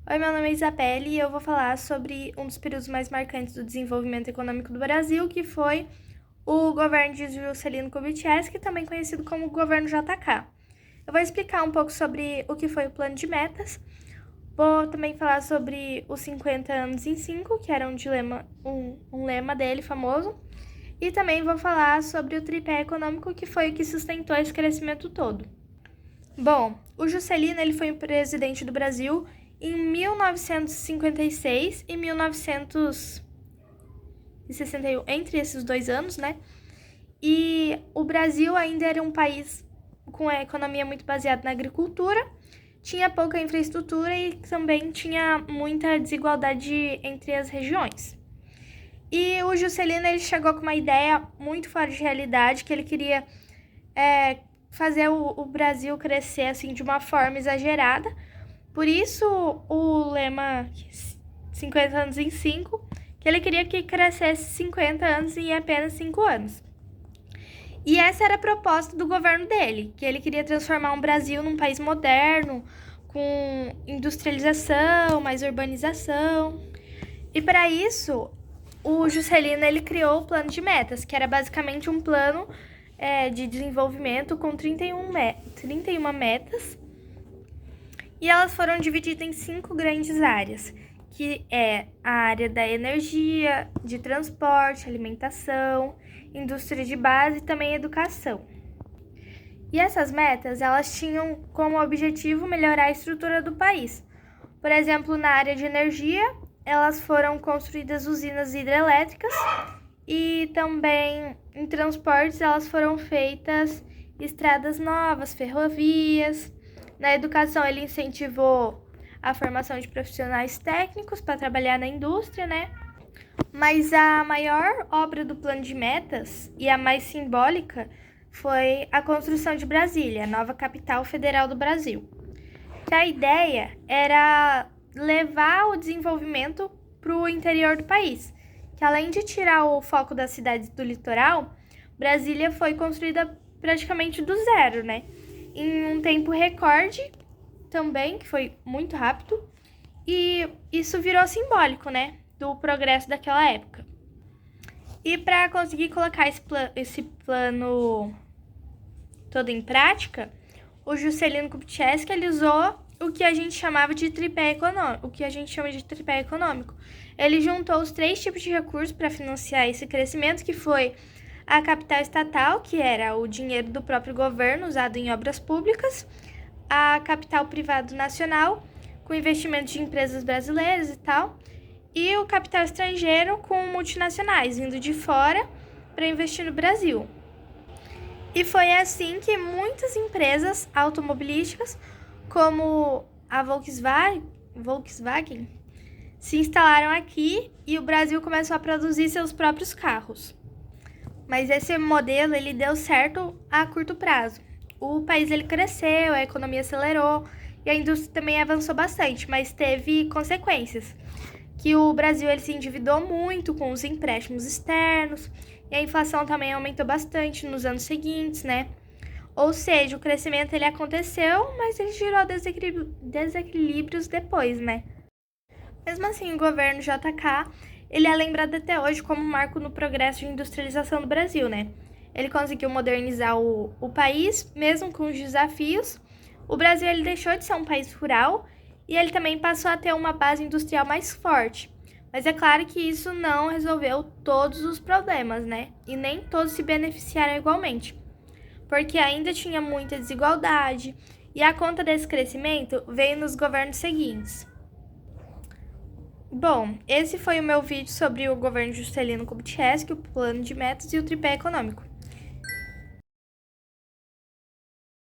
Oi, meu nome é Isabelle e eu vou falar sobre um dos períodos mais marcantes do desenvolvimento econômico do Brasil, que foi o governo de Juscelino Kubitschek, também conhecido como governo JK. Eu vou explicar um pouco sobre o que foi o plano de metas, vou também falar sobre os 50 anos em 5, que era um lema dele famoso, e também vou falar sobre o tripé econômico, que foi o que sustentou esse crescimento todo. Bom, o Juscelino ele foi o presidente do Brasil em 1956 e 1961, entre esses 2 anos, né? E o Brasil ainda era um país com a economia muito baseada na agricultura, tinha pouca infraestrutura e também tinha muita desigualdade entre as regiões. E o Juscelino ele chegou com uma ideia muito fora de realidade, que ele queria fazer o Brasil crescer assim de uma forma exagerada. Por isso, o lema 50 anos em 5, que ele queria que crescesse 50 anos em apenas 5 anos. E essa era a proposta do governo dele, que ele queria transformar um Brasil num país moderno, com industrialização, mais urbanização. E para isso, o Juscelino ele criou o plano de metas, que era basicamente um plano de desenvolvimento com 31 metas. E elas foram divididas em 5 grandes áreas, que é a área da energia, de transporte, alimentação, indústria de base e também educação. E essas metas, elas tinham como objetivo melhorar a estrutura do país. Por exemplo, na área de energia, elas foram construídas usinas hidrelétricas e também em transportes elas foram feitas estradas novas, ferrovias. Na educação, ele incentivou a formação de profissionais técnicos para trabalhar na indústria, né? Mas a maior obra do plano de metas e a mais simbólica foi a construção de Brasília, a nova capital federal do Brasil. A ideia era levar o desenvolvimento para o interior do país, que além de tirar o foco das cidades do litoral, Brasília foi construída praticamente do zero, né? Em um tempo recorde também, que foi muito rápido, e isso virou simbólico, né, do progresso daquela época. E para conseguir colocar esse plano todo em prática, o Juscelino Kubitschek ele usou o que a gente chama de tripé econômico. Ele juntou os 3 tipos de recursos para financiar esse crescimento, que foi a capital estatal, que era o dinheiro do próprio governo usado em obras públicas, a capital privado nacional, com investimentos de empresas brasileiras e tal, e o capital estrangeiro com multinacionais, vindo de fora para investir no Brasil. E foi assim que muitas empresas automobilísticas, como a Volkswagen, se instalaram aqui e o Brasil começou a produzir seus próprios carros. Mas esse modelo ele deu certo a curto prazo. O país ele cresceu, a economia acelerou e a indústria também avançou bastante, mas teve consequências. Que o Brasil ele se endividou muito com os empréstimos externos e a inflação também aumentou bastante nos anos seguintes, né? Ou seja, o crescimento ele aconteceu, mas ele gerou desequilíbrios depois, né? Mesmo assim, o governo JK ele é lembrado até hoje como um marco no progresso de industrialização do Brasil, né? Ele conseguiu modernizar o país, mesmo com os desafios. O Brasil ele deixou de ser um país rural e ele também passou a ter uma base industrial mais forte. Mas é claro que isso não resolveu todos os problemas, né? E nem todos se beneficiaram igualmente, porque ainda tinha muita desigualdade e a conta desse crescimento veio nos governos seguintes. Bom, esse foi o meu vídeo sobre o governo Juscelino Kubitschek, o plano de metas e o tripé econômico.